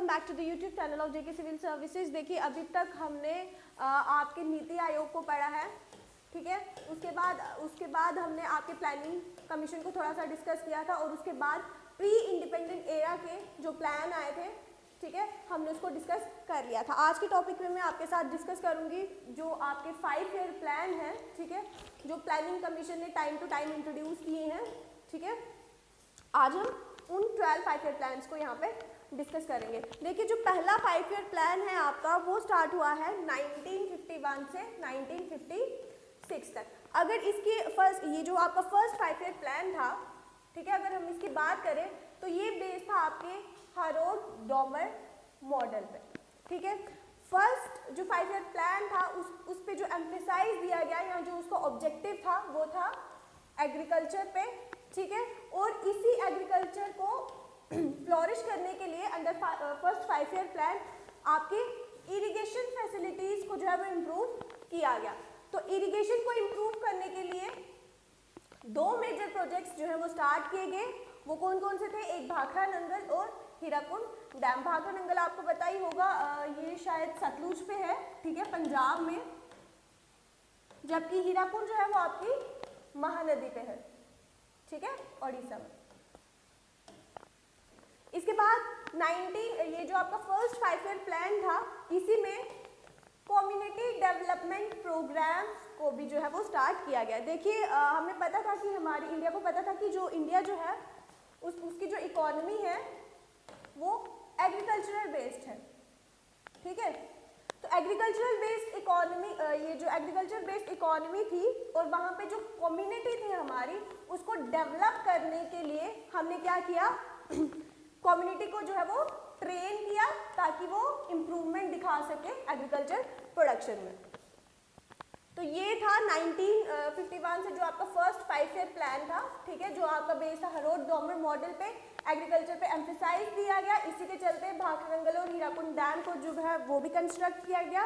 Welcome back to the YouTube channel of JK civil services. देखिए अभी तक हमने आपके नीति आयोग को पढ़ा है, ठीक है। उसके बाद हमने आपके प्लानिंग कमीशन को थोड़ा सा डिस्कस किया था और उसके बाद प्री इंडिपेंडेंट एरा के जो प्लान आए थे, ठीक है, हमने उसको डिस्कस कर लिया था। आज के टॉपिक में मैं आपके साथ डिस्कस करूंगी जो आपके 5 ईयर प्लान है, ठीक है, जो प्लानिंग कमीशन ने टाइम टू टाइम इंट्रोड्यूस किए हैं, ठीक है। आज हम उन 12 5 ईयर प्लान्स को यहाँ पे डिस्कस करेंगे। देखिए जो पहला 5 ईयर प्लान है आपका वो स्टार्ट हुआ है 1951 से 1956 तक। अगर इसकी ये जो आपका फर्स्ट 5 ईयर प्लान था, ठीक है, अगर हम इसकी बात करें तो ये बेस था आपके हारोल्ड-डॉमर मॉडल पे, ठीक है। फर्स्ट जो 5 ईयर प्लान था उस पे जो एम्फेसाइज दिया गया या जो उसका ऑब्जेक्टिव था वो था एग्रीकल्चर पे, ठीक है। और इसी एग्रीकल्चर को फ्लोरिश करने के लिए अंडर फर्स्ट 5 ईयर प्लान आपके इरिगेशन फैसिलिटीज को जो है वो इम्प्रूव किया गया। तो इरिगेशन को इम्प्रूव करने के लिए 2 मेजर प्रोजेक्ट्स जो है वो स्टार्ट किए गए। वो कौन कौन से थे? एक भाखड़ा नंगल और हीराकुंड डैम। भाखड़ा नंगल आपको पता ही होगा, ये शायद सतलुज पे है, ठीक है, पंजाब में, जबकि हीराकुंड जो है वो आपकी महानदी पे है, ठीक है, ओडिशा में। इसके बाद ये जो आपका फर्स्ट 5 ईयर प्लान था, इसी में कम्युनिटी डेवलपमेंट प्रोग्राम्स को भी जो है वो स्टार्ट किया गया। देखिए हमें पता था कि हमारी इंडिया को पता था कि जो इंडिया जो है उसकी जो इकोनॉमी है वो एग्रीकल्चरल बेस्ड है, ठीक है। तो एग्रीकल्चरल बेस्ड इकोनॉमी, ये जो एग्रीकल्चर बेस्ड इकोनॉमी थी और वहाँ पे जो कम्युनिटी थी हमारी, उसको डेवलप करने के लिए हमने क्या किया, कम्युनिटी को जो है वो ट्रेन किया ताकि वो इम्प्रूवमेंट दिखा सके एग्रीकल्चर प्रोडक्शन में। तो ये था 1951 से जो आपका फर्स्ट 5 ईयर प्लान था, ठीक है, जो आपका बेस था हारोल्ड-डॉमर मॉडल पे, एग्रीकल्चर पे एम्फेसाइज दिया गया। इसी के चलते भाखड़ा नंगल और हीराकुंड डैम को जो है वो भी कंस्ट्रक्ट किया गया।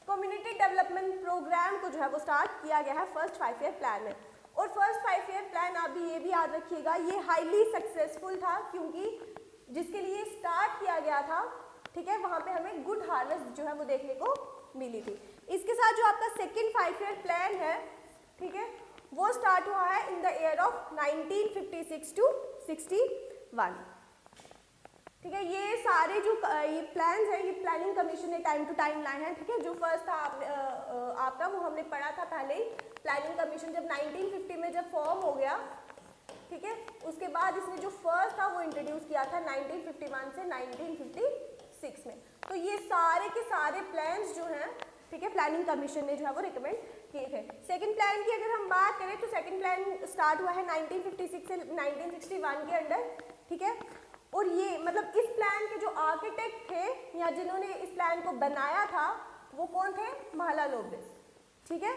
कम्युनिटी डेवलपमेंट प्रोग्राम को जो है वो स्टार्ट किया गया है फर्स्ट 5 ईयर प्लान में। और फर्स्ट 5 ईयर प्लान आप भी ये भी याद रखिएगा, ये हाईली सक्सेसफुल था क्योंकि जिसके लिए स्टार्ट किया गया था, ठीक है, वहाँ पे हमें गुड हार्वेस्ट जो है वो देखने को मिली थी। इसके साथ जो आपका सेकेंड 5 ईयर प्लान है, ठीक है, वो स्टार्ट हुआ है in the year of 1956 to 61, ठीक है। ये सारे जो ये प्लान्स हैं ये प्लानिंग कमीशन ने टाइम टू टाइम लाए हैं, ठीक है। जो फर्स्ट था आपका वो हमने पढ़ा था पहले ही। प्लानिंग कमीशन जब 1950 में जब फॉर्म हो गया, ठीक है, उसके बाद इसने जो फर्स्ट था वो इंट्रोड्यूस किया था 1951 से 1956 में। तो ये सारे के सारे प्लान्स जो हैं, ठीक है, प्लानिंग कमीशन ने जो है वो रिकमेंड किए थे। सेकंड प्लान की अगर हम बात करें तो सेकंड प्लान स्टार्ट हुआ है 1956 से 1961 के अंडर, ठीक है। और ये मतलब इस प्लान के जो आर्किटेक्ट थे या जिन्होंने इस प्लान को बनाया था वो कौन थे? महालानोबिस, ठीक है।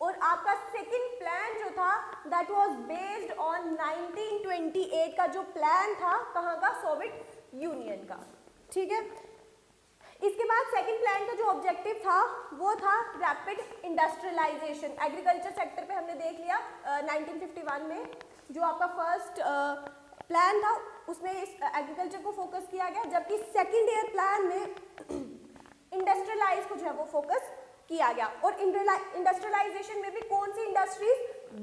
और आपका सेकंड प्लान जो था दैट वाज बेस्ड ऑन 1928 का जो प्लान था, कहाँ का? सोवियत यूनियन का, ठीक है। इसके बाद सेकंड प्लान का जो ऑब्जेक्टिव था वो था रैपिड इंडस्ट्रियलाइजेशन। एग्रीकल्चर सेक्टर पे हमने देख लिया 1951 में जो आपका फर्स्ट प्लान था उसमें इस एग्रीकल्चर को फोकस किया गया, जबकि सेकंड ईयर प्लान में इंडस्ट्रियलाइज को जो है वो फोकस किया गया। और इंडस्ट्रियलाइजेशन में भी कौन सी industries?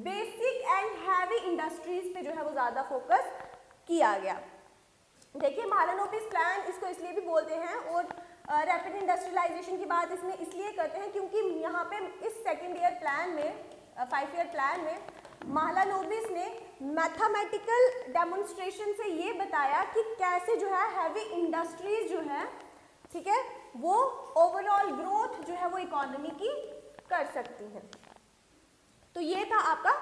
Basic and heavy industries पे जो है वो ज्यादा फोकस किया गया। देखिए महालानोबिस प्लान इसको इसलिए भी बोलते हैं और रैपिड इंडस्ट्रियलाइजेशन की बात इसमें इसलिए करते हैं क्योंकि यहाँ पे इस सेकेंड ईयर प्लान में 5 ईयर प्लान में महालानोबिस ने मैथमेटिकल डेमोन्स्ट्रेशन से ये बताया कि कैसे जो है हैवी इंडस्ट्रीज जो है, ठीक है, वो ओवरऑल ग्रोथ जो है वो इकोनॉमी की कर सकती हैं। तो ये था आपका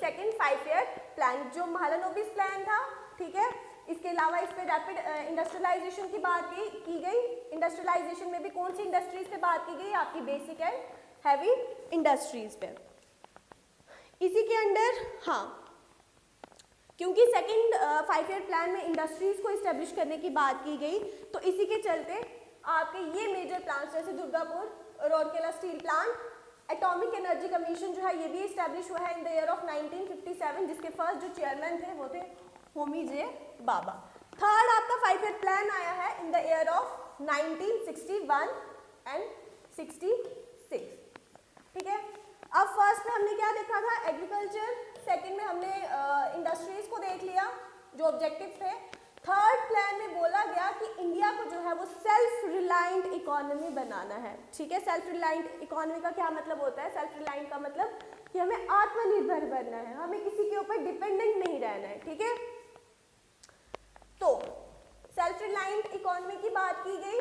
सेकेंड 5 ईयर प्लान जो महालानोबिस प्लान था, ठीक है। इसके अलावा इस पे रैपिड इंडस्ट्रियलाइजेशन की बात की गई। इंडस्ट्रियलाइजेशन में भी कौन सी इंडस्ट्रीज पे बात की गई? आपकी बेसिक एंड हैवी इंडस्ट्रीज पे। इसी के अंडर क्योंकि सेकंड 5 ईयर प्लान में इंडस्ट्रीज को इस्टेब्लिश करने की बात की गई, तो इसी के चलते आपके ये मेजर प्लांट्स जैसे Durgapur Rourkela steel plant, atomic energy commission जो है ये भी इस्टेब्लिश हुआ है इन द ईयर ऑफ 1957, जिसके फर्स्ट जो चेयरमैन थे वो थे होमी जे बाबा। थर्ड आपका 5 ईयर प्लान आया है in the year of 1961 and 66, ठीक है। अब फर्स्ट में हमने क्या देखा था, एग्रीकल्चर, सेकंड में हमने इंडस्ट्रीज को देख लिया जो ऑब्जेक्टिव थे। थर्ड प्लान में बोला गया कि इंडिया को जो है वो सेल्फ रिलायंट इकोनॉमी बनाना है, ठीक है। सेल्फ रिलायंट इकोनॉमी का क्या मतलब होता है, सेल्फ रिलायंट का मतलब कि हमें आत्मनिर्भर बनना है, हमें किसी के ऊपर डिपेंडेंट नहीं रहना है, ठीक है। तो सेल्फ रिलायंट इकोनॉमी की बात की गई।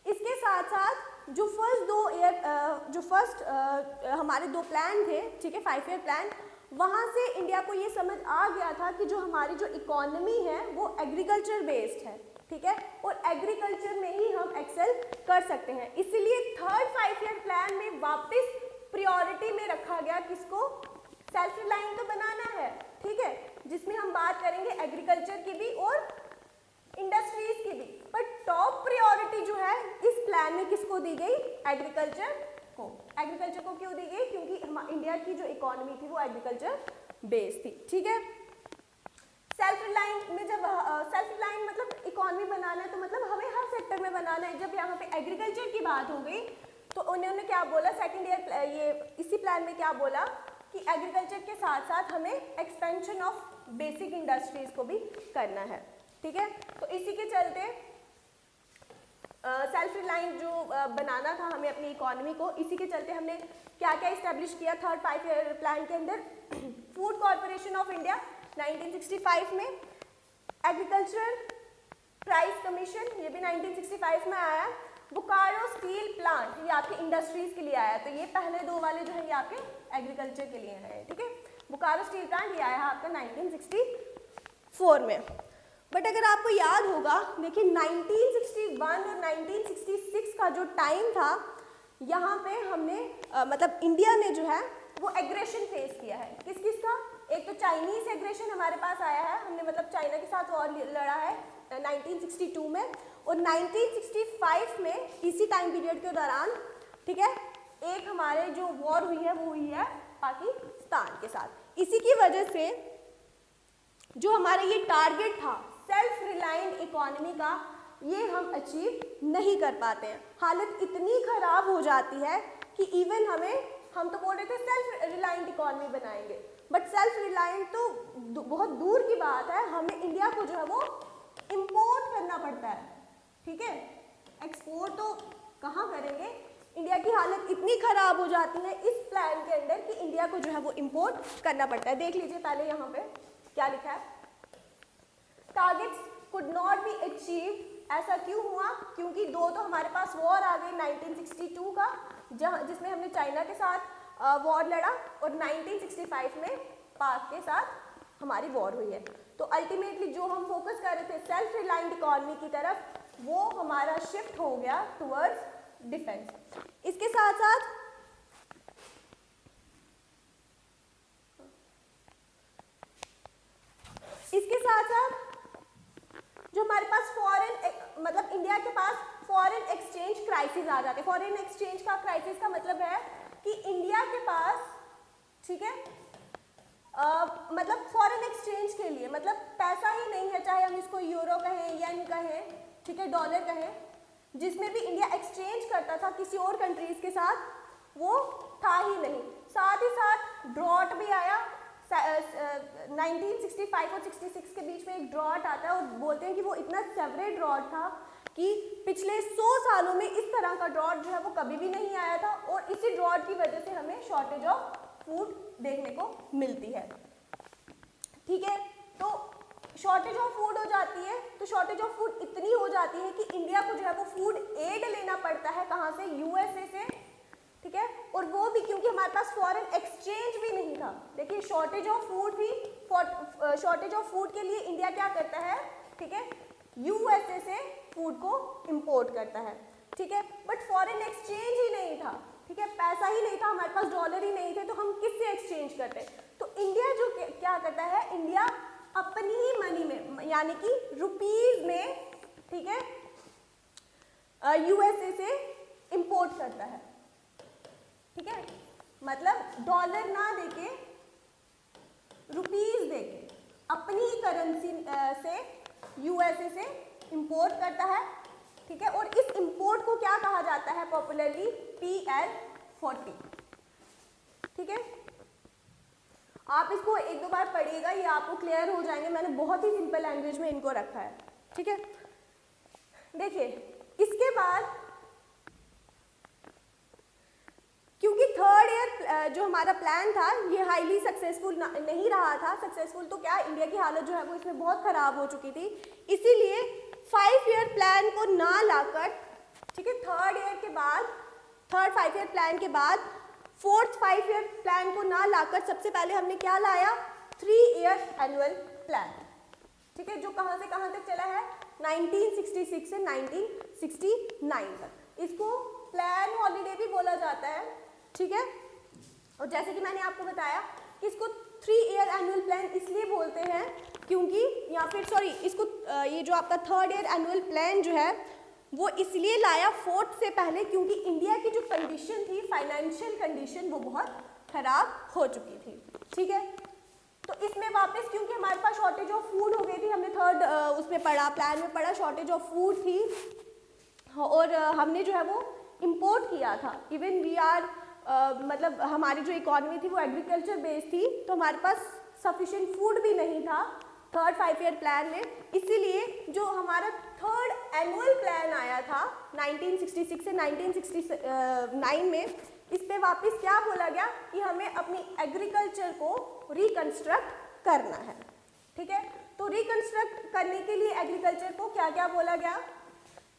इसके साथ साथ जो फर्स्ट हमारे 2 प्लान थे, ठीक है, 5 ईयर प्लान, वहाँ से इंडिया को ये समझ आ गया था कि जो हमारी जो इकोनॉमी है वो एग्रीकल्चर बेस्ड है, ठीक है, और एग्रीकल्चर में ही हम एक्सेल कर सकते हैं। इसीलिए थर्ड 5 ईयर प्लान में वापस प्रायोरिटी में रखा गया किसको, सेल्फ रिलायंट तो बनाना है, ठीक है, जिसमें हम बात करेंगे एग्रीकल्चर की भी और इंडस्ट्रीज की भी, बट टॉप प्रायोरिटी जो है इस प्लान में किसको दी गई, एग्रीकल्चर को। एग्रीकल्चर को क्यों दी गई, क्योंकि इंडिया की जो इकोनॉमी थी वो एग्रीकल्चर बेस्ड थी, ठीक है। सेल्फ रिलायंट में जब सेल्फ रिलायंट मतलब इकोनॉमी बनाना है तो मतलब हमें हर सेक्टर में बनाना है। जब यहाँ पे एग्रीकल्चर की बात हो गई तो उन्होंने क्या बोला, सेकेंड ईयर ये इसी प्लान में क्या बोला कि एग्रीकल्चर के साथ साथ हमें एक्सपेंशन ऑफ बेसिक इंडस्ट्रीज को भी करना है, ठीक है। तो इसी के चलते सेल्फ रिलायंट जो बनाना था हमें अपनी इकोनॉमी को, इसी के चलते हमने क्या क्या इस्टेब्लिश किया थर्ड 5 ईयर प्लान के अंदर। फूड कॉर्पोरेशन ऑफ इंडिया 1965 में, एग्रीकल्चरल प्राइस कमीशन ये भी 1965 में आया, बोकारो स्टील प्लांट ये आपके इंडस्ट्रीज के लिए आया, तो ये पहले 2 वाले जो है ये आपके एग्रीकल्चर के लिए है, ठीक है। बोकारो स्टील प्लांट ये आया आपका 1964 में। बट अगर आपको याद होगा, देखिए 1961 और 1966 का जो टाइम था, यहाँ पे हमने मतलब इंडिया ने जो है वो एग्रेशन फेस किया है। किस किस का, एक तो चाइनीज एग्रेशन हमारे पास आया है, हमने मतलब चाइना के साथ वॉर लड़ा है 1962 में, और 1965 में इसी टाइम पीरियड के दौरान, ठीक है, एक हमारे जो वॉर हुई है वो हुई है पाकिस्तान के साथ। इसी की वजह से जो हमारा ये टारगेट था सेल्फ रिलायंट इकोनॉमी का, ये हम अचीव नहीं कर पाते हैं। हालत इतनी खराब हो जाती है कि इवन हम तो बोल रहे थे सेल्फ रिलायंट इकोनॉमी बनाएंगे, बट सेल्फ रिलायंट तो बहुत दूर की बात है, हमें इंडिया को जो है वो इंपोर्ट करना पड़ता है, ठीक है। एक्सपोर्ट तो कहाँ करेंगे, इंडिया की हालत इतनी खराब हो जाती है इस प्लान के अंदर कि इंडिया को जो है वो इंपोर्ट करना पड़ता है। देख लीजिए पहले यहाँ पे क्या लिखा है, targets could not be achieved. ऐसा क्यों हुआ, क्योंकि 2 तो हमारे पास वॉर आ गई 1962 का, जिसमें हमने चाइना के साथ वॉर लड़ा, और 1965 में पाक के साथ हमारी वॉर हुई है। तो अल्टीमेटली जो हम फोकस कर रहे थे सेल्फ रिलायंट इकोनॉमी की तरफ, वो हमारा शिफ्ट हो गया टुवर्ड्स डिफेंस। इसके साथ साथ जो हमारे पास फॉरेन मतलब इंडिया के पास फॉरेन एक्सचेंज क्राइसिस आ जाते हैं। फॉरेन एक्सचेंज का क्राइसिस का मतलब है कि इंडिया के पास, ठीक है, मतलब फॉरेन एक्सचेंज के लिए मतलब पैसा ही नहीं है, चाहे हम इसको यूरो कहें, येन कहें, ठीक है, डॉलर कहें, जिसमें भी इंडिया एक्सचेंज करता था किसी और कंट्रीज के साथ, वो था ही नहीं। साथ ही साथ ड्रॉट भी आया 1965 और 66 के बीच में एक ड्रॉट आता है, और बोलते हैं कि वो इतना सेवरे ड्रॉट था कि पिछले 100 सालों में इस तरह का ड्रॉट जो है वो कभी भी नहीं आया था, और इसी ड्रॉट की वजह से हमें शॉर्टेज ऑफ फूड देखने को मिलती है, ठीक है। तो शॉर्टेज ऑफ फूड हो जाती है, तो शॉर्टेज ऑफ फूड इतनी हो जाती है कि इंडिया को जो है वो फूड एड लेना पड़ता है, कहाँ से, यूएसए से, ठीक है, और वो भी क्योंकि हमारे पास फॉरेन एक्सचेंज भी नहीं था। देखिए शॉर्टेज ऑफ फूड थी, शॉर्टेज ऑफ फूड के लिए इंडिया क्या करता है, ठीक है, यूएसए से फूड को इंपोर्ट करता है, ठीक है, बट फॉरेन एक्सचेंज ही नहीं था, ठीक है, पैसा ही नहीं था, हमारे पास डॉलर ही नहीं थे, तो हम किससे एक्सचेंज करते? तो इंडिया जो क्या करता है, इंडिया अपनी ही मनी में यानी कि रुपीज में, ठीक है, यूएसए से इंपोर्ट करता है, ठीक है, मतलब डॉलर ना देके रुपीज देके अपनी ही करेंसी से यूएसए से इंपोर्ट करता है, ठीक है। और इस इंपोर्ट को क्या कहा जाता है पॉपुलरली, PL40, ठीक है। आप इसको एक दो बार पढ़िएगा, ये आपको क्लियर हो जाएंगे। मैंने बहुत ही सिंपल लैंग्वेज में इनको रखा है, ठीक है। देखिए इसके बाद क्योंकि थर्ड ईयर जो हमारा प्लान था ये हाईली सक्सेसफुल नहीं रहा था, सक्सेसफुल तो क्या, इंडिया की हालत जो है वो इसमें बहुत खराब हो चुकी थी, इसीलिए 5 ईयर प्लान को ना लाकर, ठीक है, थर्ड 5 ईयर प्लान के बाद फोर्थ 5 ईयर प्लान को ना लाकर सबसे पहले हमने क्या लाया, 3 ईयर एनुअल प्लान, ठीक है, जो कहां से कहां तक चला है, 1966 से 1969 तक। इसको प्लान हॉलीडे भी बोला जाता है, ठीक है। और जैसे कि मैंने आपको बताया कि इसको 3 ईयर एनुअल प्लान इसलिए बोलते हैं क्योंकि, या फिर सॉरी, इसको ये जो आपका थर्ड ईयर एनुअल प्लान जो है वो इसलिए लाया फोर्थ से पहले क्योंकि इंडिया की जो कंडीशन थी, फाइनेंशियल कंडीशन, वो बहुत खराब हो चुकी थी, ठीक है। तो इसमें वापस क्योंकि हमारे पास शॉर्टेज ऑफ फूड हो गई थी, हमने थर्ड उसमें पढ़ा, प्लान में पढ़ा, शॉर्टेज ऑफ फूड थी और हमने जो है वो इंपोर्ट किया था। इवन वी आर मतलब हमारी जो इकोनॉमी थी वो एग्रीकल्चर बेस्ड थी, तो हमारे पास सफिशिएंट फूड भी नहीं था थर्ड 5 ईयर प्लान में। इसीलिए जो हमारा थर्ड एनुअल प्लान आया था 1966 से 1969 में, इस पे वापस क्या बोला गया कि हमें अपनी एग्रीकल्चर को रिकंस्ट्रक्ट करना है, ठीक है। तो रिकंस्ट्रक्ट करने के लिए एग्रीकल्चर को क्या क्या बोला गया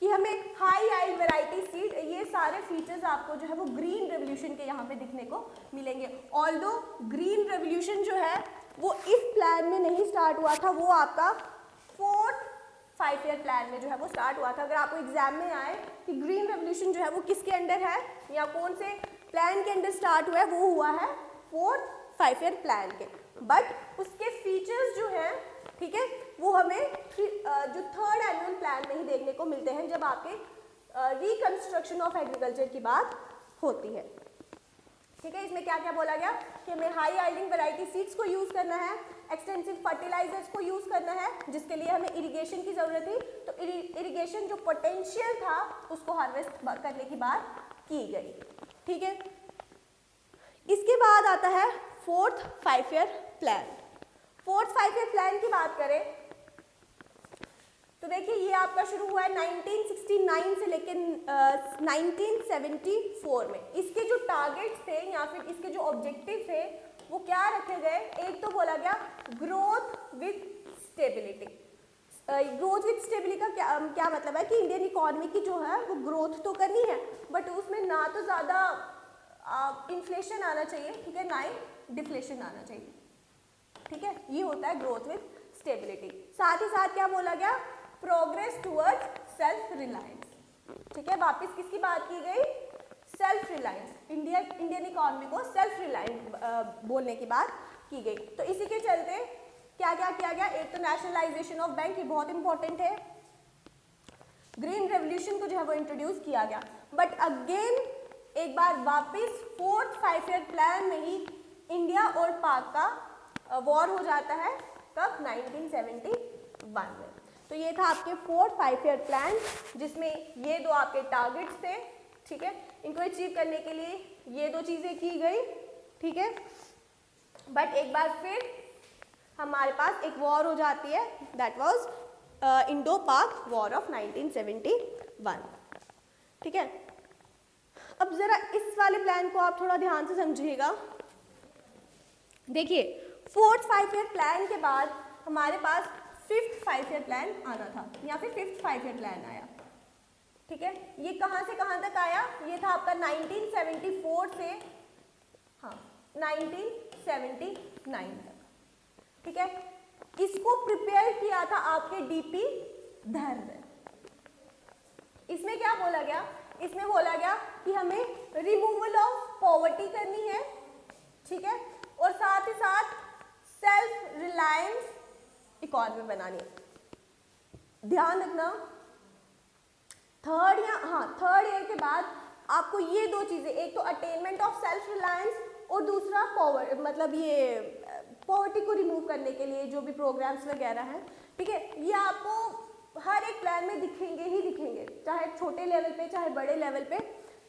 कि हमें हाई आइल्ड वैरायटी सीड, ये सारे फीचर्स आपको जो है वो ग्रीन रेवोल्यूशन के यहाँ पे दिखने को मिलेंगे। ऑल्दो ग्रीन रेवोल्यूशन जो है वो इस प्लान में नहीं स्टार्ट हुआ था, वो आपका फोर्थ 5 ईयर प्लान में जो है वो स्टार्ट हुआ था। अगर आपको एग्जाम में आए कि ग्रीन रेवोल्यूशन जो है वो किसके अंडर है या कौन से प्लान के अंडर स्टार्ट हुआ है, वो हुआ है फोर्थ 5 ईयर प्लान के। बट उसके फीचर्स जो हैं, ठीक है, वो हमें जो थर्ड एनुअल प्लान में ही देखने को मिलते हैं जब आपके रिकंस्ट्रक्शन ऑफ एग्रीकल्चर की बात होती है, ठीक है। इसमें क्या क्या बोला गया कि हमें हाई आइल्डिंग वैरायटी सीड्स को यूज करना है, एक्सटेंसिव फर्टिलाइजर्स को यूज करना है, जिसके लिए हमें इरिगेशन की जरूरत थी। तो इरिगेशन जो पोटेंशियल था उसको हार्वेस्ट करने की बात की गई, ठीक है। इसके बाद आता है fourth 5 year plan. Fourth 5 year plan की बात करें तो देखिए ये आपका शुरू हुआ है 1969 से लेकर 1974 में। इसके जो टारगेट्स थे या फिर इसके जो ऑब्जेक्टिव थे वो क्या रखे गए, एक तो बोला गया growth with stability. Growth with stability का क्या मतलब है कि इंडियन इकोनॉमी की जो है वो ग्रोथ तो करनी है बट उसमें ना तो ज़्यादा इन्फ्लेशन आना चाहिए, ठीक है, ना ही डिफ्लेशन आना चाहिए, ठीक है। ये होता है ग्रोथ विद स्टेबिलिटी। साथ ही साथ क्या बोला गया, प्रोग्रेस टुवर्ड्स सेल्फ रिलायंस, ठीक है। वापस किसकी बात की गई, सेल्फ रिलायंस, इंडियन इकोनॉमी को सेल्फ रिलायंस बोलने की बात की गई। तो इसी के चलते क्या क्या किया गया, एक तो नेशनलाइजेशन ऑफ बैंक, ये बहुत इंपॉर्टेंट है। ग्रीन रेवोल्यूशन को जो है वो इंट्रोड्यूस किया गया। बट अगेन एक बार वापस फोर्थ 5 ईयर प्लान में ही इंडिया और पाक का वॉर हो जाता है, कब, 1971 में। तो ये था आपके फोर्थ 5 ईयर प्लान जिसमें ये दो आपके टारगेट्स थे, ठीक है। इनको अचीव करने के लिए ये दो चीज़ें की गई, ठीक है। बट एक बार फिर हमारे पास एक वॉर हो जाती है, दैट वाज इंडो पाक वॉर ऑफ 1971, ठीक है। अब ज़रा इस वाले प्लान को आप थोड़ा ध्यान से समझिएगा। देखिए फोर्थ 5 ईयर प्लान के बाद हमारे पास फिफ्थ 5 ईयर प्लान आना था या फिर फिफ्थ 5 ईयर प्लान आया, ठीक है। ये कहाँ से कहाँ तक आया, ये था आपका 1974 से 1979 तक, ठीक है। इसको प्रिपेयर किया था आपके डीपी धर ने। इसमें क्या बोला गया, इसमें बोला गया कि हमें रिमूवल ऑफ पॉवर्टी करनी है, ठीक है, और साथ ही साथ सेल्फ रिलायंस इकोनॉमी बनानी है। ध्यान रखना थर्ड ईयर के बाद आपको ये दो चीजें, एक तो अटेनमेंट ऑफ सेल्फ रिलायंस और दूसरा मतलब ये पॉवर्टी को रिमूव करने के लिए जो भी प्रोग्राम्स वगैरह हैं, ठीक है, ये आपको हर एक प्लान में दिखेंगे ही दिखेंगे, चाहे छोटे लेवल पे चाहे बड़े लेवल पे,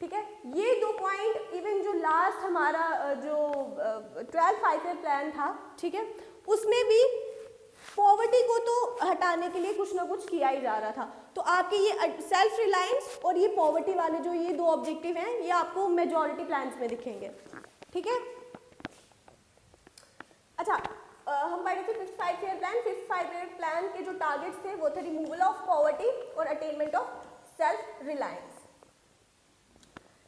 ठीक है। ये 2 पॉइंट इवन जो लास्ट हमारा जो 12 5 ईयर प्लान था, ठीक है, उसमें भी पॉवर्टी को तो हटाने के लिए कुछ ना कुछ किया ही जा रहा था। तो आपके ये सेल्फ रिलायंस और ये पॉवर्टी वाले जो ये 2 ऑब्जेक्टिव हैं, ये आपको मेजॉरिटी प्लान्स में दिखेंगे, ठीक है। अच्छा, हम पढ़े थे 5th 5 year plan. 5th 5 year plan के जो टारगेट्स थे वो थे रिमूवल ऑफ पॉवर्टी और अटेनमेंट ऑफ सेल्फ रिलायंस।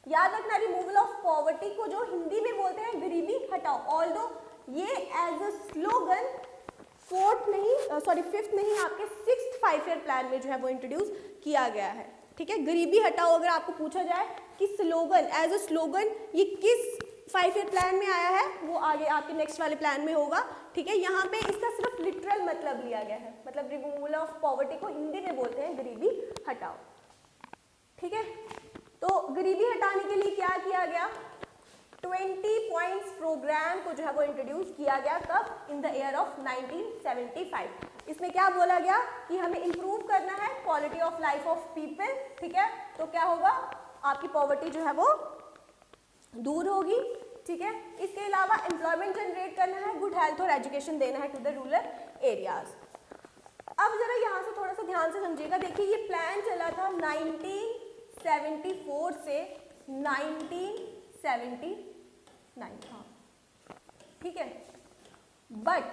याद रखना, रिमूवल ऑफ पॉवर्टी को जो हिंदी में बोलते हैं गरीबी हटाओ, ऑल्दो ये एज अ स्लोगन 5th नहीं, आपके 6th 5 ईयर प्लान में जो है वो इंट्रोड्यूस किया गया है, ठीक है। गरीबी हटाओ अगर आपको पूछा जाए कि स्लोगन, एज अ स्लोगन ये किस 5 ईयर प्लान में आया है, वो आगे आपके नेक्स्ट वाले प्लान में होगा, ठीक है। यहाँ पे इसका सिर्फ लिटरल मतलब लिया गया है, मतलब रिमूवल ऑफ पॉवर्टी को हिंदी में बोलते हैं गरीबी हटाओ, ठीक है। तो गरीबी हटाने के लिए क्या किया गया, 20 पॉइंट्स प्रोग्राम को जो है वो इंट्रोड्यूस किया गया, कब, इन द ईयर ऑफ 1975। इसमें क्या बोला गया कि हमें इंप्रूव करना है quality of life of people, ठीक है। तो क्या होगा, आपकी पॉवर्टी जो है वो दूर होगी, ठीक है। इसके अलावा एम्प्लॉयमेंट जनरेट करना है, गुड हेल्थ और एजुकेशन देना है टू द रूरल एरियाज। अब जरा यहाँ से थोड़ा सा ध्यान से समझिएगा, देखिए ये प्लान चला था 1974 से 1979, हाँ, ठीक है। बट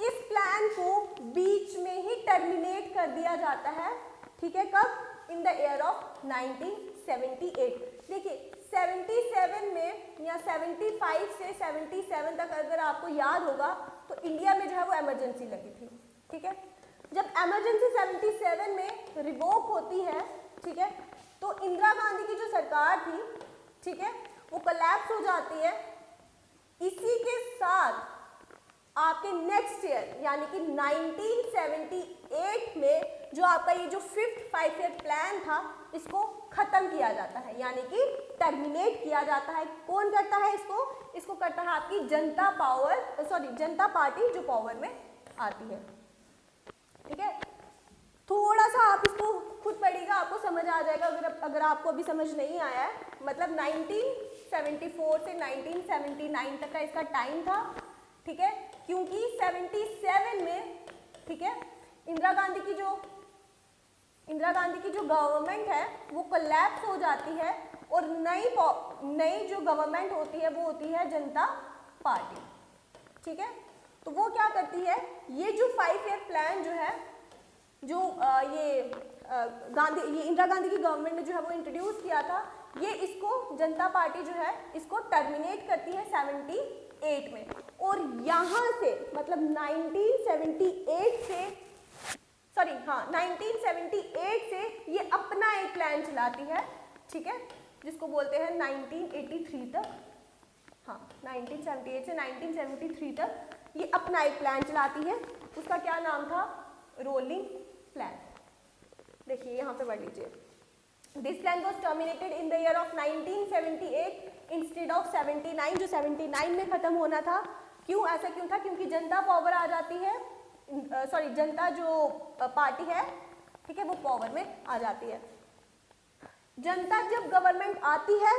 इस प्लान को बीच में ही टर्मिनेट कर दिया जाता है, ठीक है, कब, इन द ईयर ऑफ 1978। देखिए 77 में या 75 से 77 तक अगर आपको याद होगा तो इंडिया में जो है वो इमरजेंसी लगी थी, ठीक है। जब इमरजेंसी 77 में रिवोक होती है, ठीक है, तो इंदिरा गांधी की जो सरकार थी, ठीक है, वो कोलैप्स हो जाती है। इसी के साथ आपके नेक्स्ट ईयर यानी कि 1978 में जो आपका ये जो 5th 5 ईयर प्लान था, इसको खत्म किया जाता है, यानी कि टर्मिनेट किया जाता है। कौन करता है इसको करता है आपकी जनता पार्टी जो पावर में आती है, ठीक है। थोड़ा सा आप इसको खुद पढ़िएगा, आपको समझ आ जाएगा। अगर आपको अभी समझ नहीं आया है, मतलब 1974 से 1979 तक का इसका टाइम था, ठीक है, क्योंकि 77 में, ठीक है, इंदिरा गांधी की जो गवर्नमेंट है वो कोलैप्स हो जाती है और नई जो गवर्नमेंट होती है वो होती है जनता पार्टी, ठीक है। तो वो क्या करती है, ये जो 5 ईयर प्लान जो है, जो ये इंदिरा गांधी की गवर्नमेंट ने जो है वो इंट्रोड्यूस किया था, ये इसको जनता पार्टी जो है इसको टर्मिनेट करती है 78 में। और यहाँ से मतलब 1978 से ये अपना एक प्लान चलाती है, ठीक है, जिसको बोलते हैं 1983 तक, हाँ 1978 से 1973 तक ये अपना एक प्लान चलाती है। उसका क्या नाम था, रोलिंग प्लान। देखिए यहाँ पे पढ़ लीजिए, this plan was terminated in the year of 1978 instead of 79, जो 79 में खत्म होना था। क्यों, ऐसा क्यों था, क्योंकि जनता पावर आ जाती है, जनता जो पार्टी है, ठीक है, वो पावर में आ जाती है। जनता जब गवर्नमेंट आती है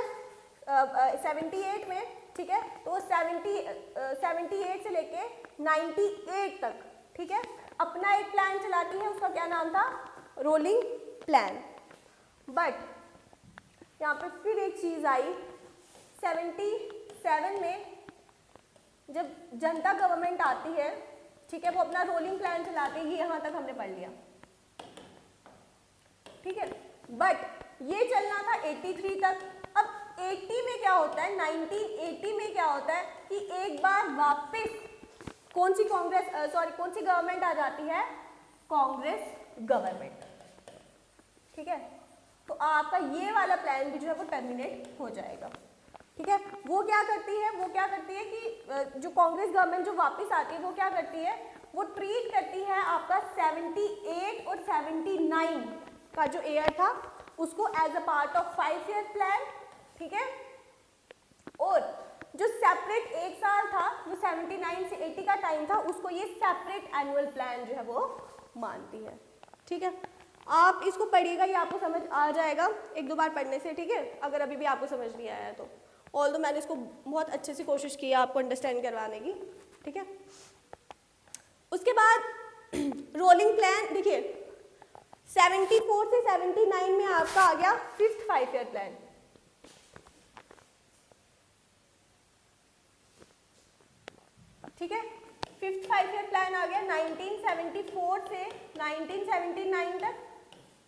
78 में, ठीक है, तो 78 से लेके 98 तक, ठीक है, अपना एक प्लान चलाती है। उसका क्या नाम था, रोलिंग प्लान। बट यहाँ पे फिर एक चीज आई, 77 में जब जनता गवर्नमेंट आती है, ठीक है, वो अपना रोलिंग प्लान चलाती है। यहाँ तक हमने पढ़ लिया, ठीक है। बट ये चलना था 83 तक। अब 80 में क्या होता है, 1980 में क्या होता है कि एक बार वापस कौन सी गवर्नमेंट आ जाती है, कांग्रेस गवर्नमेंट, ठीक है। तो आपका ये वाला प्लान भी जो है वो टर्मिनेट हो जाएगा, ठीक है। वो क्या करती है कि जो कांग्रेस गवर्नमेंट जो वापस आती है वो क्या करती है, वो ट्रीट करती है आपका 78 और 79 का जो ईयर था उसको as a part of 5 year plan, ठीक है। और जो सेपरेट एक साल था, जो 79 से 80 का टाइम था, उसको ये सेपरेट एनुअल प्लान जो है वो मानती है, ठीक है, आप इसको पढ़िएगा, ये आपको समझ आ जाएगा एक दो बार पढ़ने से, ठीक है, अगर अभी भी आपको समझ नहीं आया है तो। ऑल्दो मैंने इसको बहुत अच्छे से कोशिश की है आपको अंडरस्टैंड करवाने की, ठीक है। उसके बाद रोलिंग प्लान, देखिए 74 से 79 में आपका आ गया 5th 5 ईयर प्लान। ठीक है, 5th 5 ईयर प्लान आ गया 1974 से 1979 तक,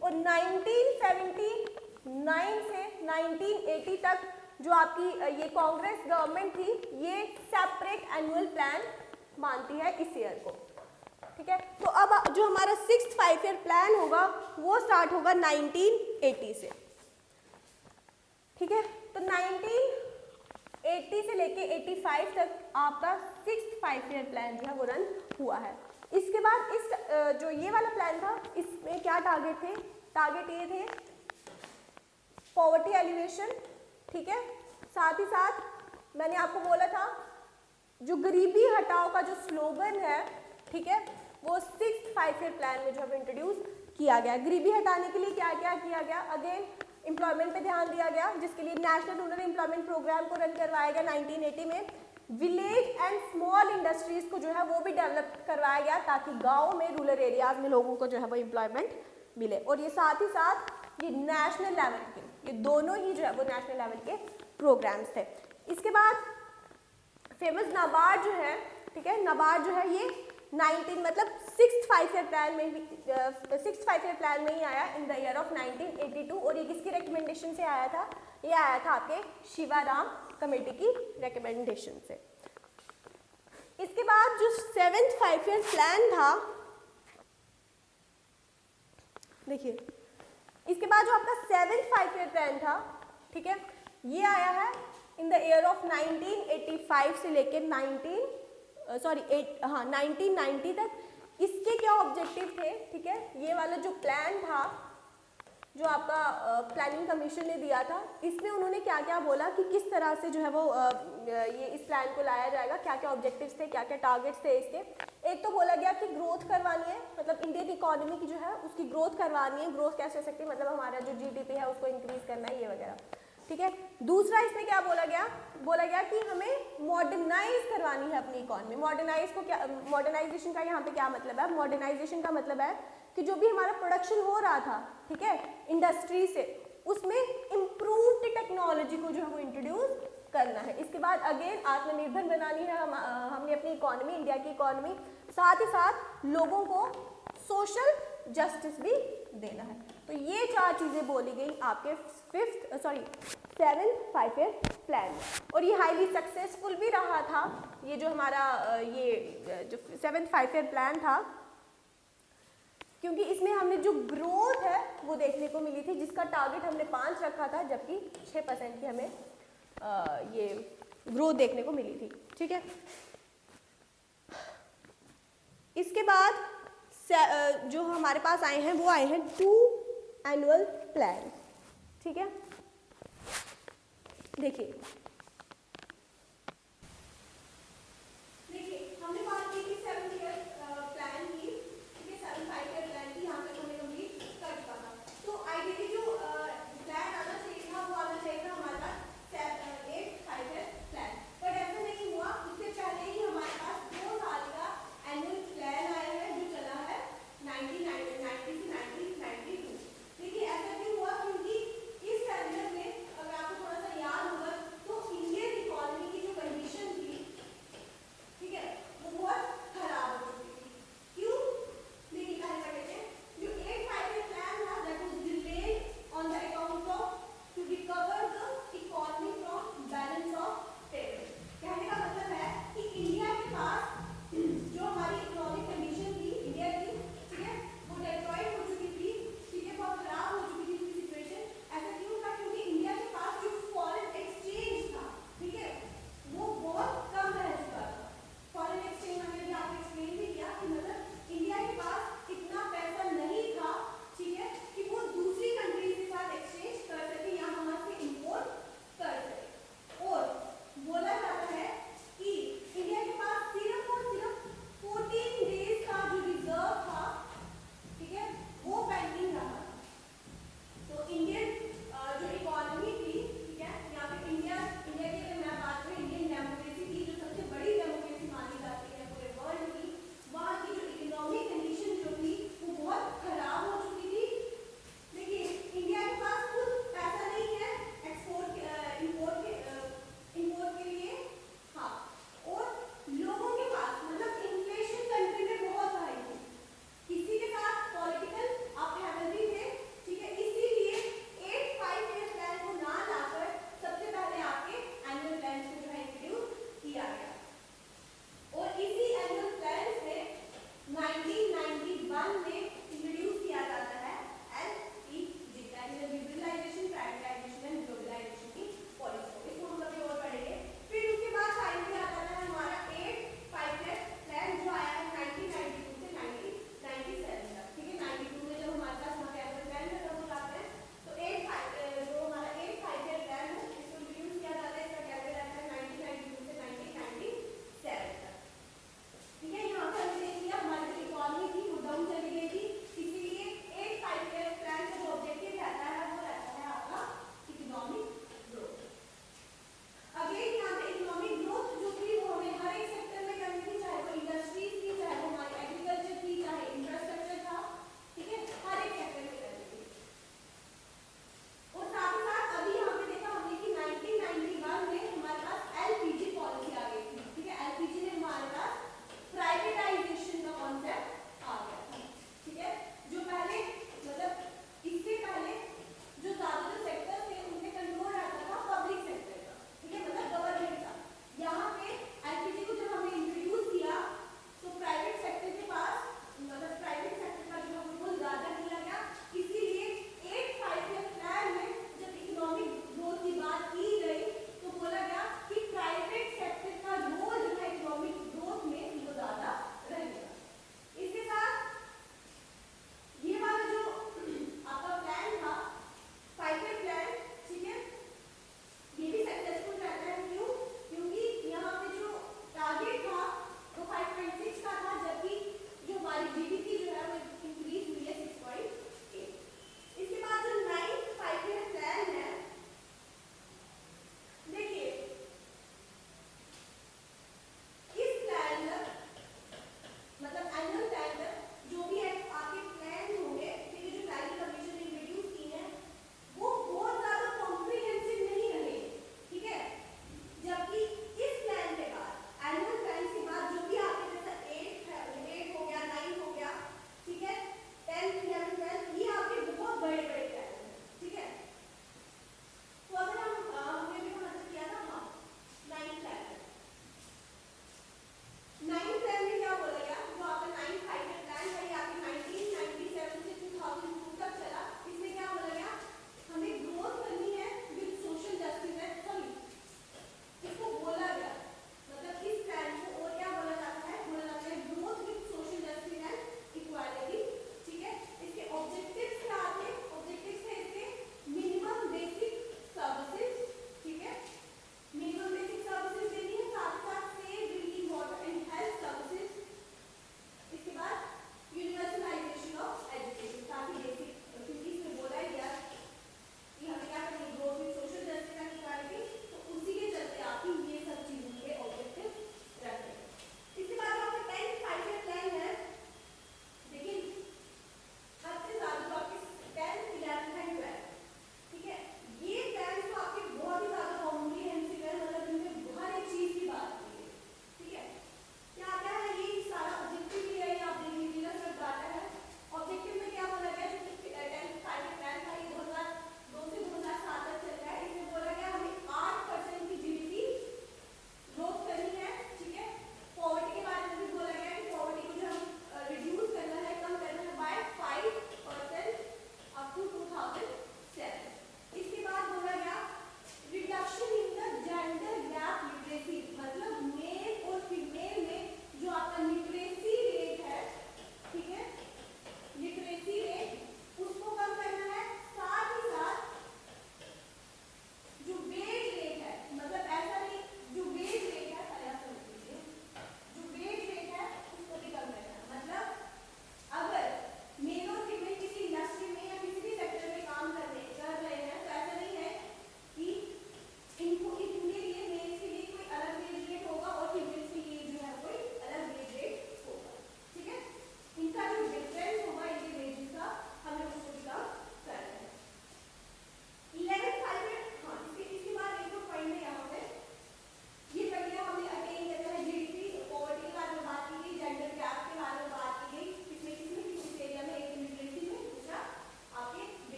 और 1979 से 1980 तक जो आपकी ये कांग्रेस गवर्नमेंट थी, ये सेपरेट एनुअल प्लान मानती है इस ईयर को। ठीक है, तो अब जो हमारा 6th 5 ईयर प्लान होगा वो स्टार्ट होगा 1980 से। ठीक है, तो 1980 से लेके 85 तक आपका 6th 5 ईयर प्लान जो है वो रन हुआ है। इसके बाद इस जो ये वाला प्लान था, इसमें क्या टारगेट थे? टारगेट ये थे पॉवर्टी एलिवेशन, ठीक है, साथ ही साथ मैंने आपको बोला था जो गरीबी हटाओ का जो स्लोगन है, ठीक है, वो 6th 5 ईयर प्लान में जो है इंट्रोड्यूस किया गया। गरीबी हटाने के लिए क्या क्या किया गया? अगेन एम्प्लॉयमेंट पे ध्यान दिया गया, जिसके लिए नेशनल रूरल एम्प्लॉयमेंट प्रोग्राम को रन करवाया गया 1980 में। विलेज एंड स्मॉल इंडस्ट्रीज को जो है वो भी डेवलप करवाया गया, ताकि गाँव में रूरल एरियाज में लोगों को जो है वो एम्प्लॉयमेंट मिले। और ये साथ ही साथ ये नेशनल लेवल के, ये दोनों ही जो है वो नेशनल लेवल के प्रोग्राम्स थे। इसके बाद फेमस नाबार्ड जो है, ठीक है, नाबार्ड जो है ये 6th 5 ईयर प्लान में ही 6th 5 ईयर प्लान में ही आया इन द ईयर ऑफ 1982। और ये किसकी रिकमेंडेशन से आया था? ये आया था आपके शिवाराम कमेटी की रिकमेंडेशन से। इसके बाद जो 7th 5 ईयर प्लान था, देखिए इसके बाद जो आपका 7th 5 ईयर प्लान था, ठीक है, ये आया है इन द ईयर ऑफ 1985 से लेकर 1990 तक। इसके क्या ऑब्जेक्टिव थे? ठीक है, ये वाला जो प्लान था जो आपका प्लानिंग कमीशन ने दिया था, इसमें उन्होंने क्या क्या बोला कि किस तरह से जो है वो ये इस प्लान को लाया जाएगा, क्या क्या ऑब्जेक्टिव्स थे, क्या क्या टारगेट्स थे इसके। एक तो बोला गया कि ग्रोथ करवानी है, मतलब इंडियन इकोनॉमी की जो है उसकी ग्रोथ करवानी है। ग्रोथ कैसे हो सकती है? मतलब हमारा जो जीडीपी है उसको इंक्रीज करना है, ये वगैरह, ठीक है। दूसरा इसमें क्या बोला गया? बोला गया कि हमें मॉडर्नाइज करवानी है अपनी इकोनॉमी। मॉडर्नाइज को क्या, मॉडर्नाइजेशन का यहाँ पे क्या मतलब है? मॉडर्नाइजेशन का मतलब है कि जो भी हमारा प्रोडक्शन हो रहा था, ठीक है, इंडस्ट्री से, उसमें इम्प्रूव्ड टेक्नोलॉजी को जो है वो इंट्रोड्यूस करना है। इसके बाद अगेन आत्मनिर्भर बनानी है हमने अपनी इकोनॉमी, इंडिया की इकोनॉमी। साथ ही साथ लोगों को सोशल जस्टिस भी देना है। तो ये 4 चीजें बोली गई आपके 7th 5 ईयर प्लान। और ये हाईली सक्सेसफुल भी रहा था, ये जो हमारा ये जो 7th 5 ईयर प्लान था, क्योंकि इसमें हमने जो ग्रोथ है वो देखने को मिली थी, जिसका टारगेट हमने 5 रखा था, जबकि 6% की हमें ये ग्रोथ देखने को मिली थी। ठीक है, इसके बाद जो हमारे पास आए हैं वो आए हैं 2 एनुअल प्लान। ठीक है, देखिए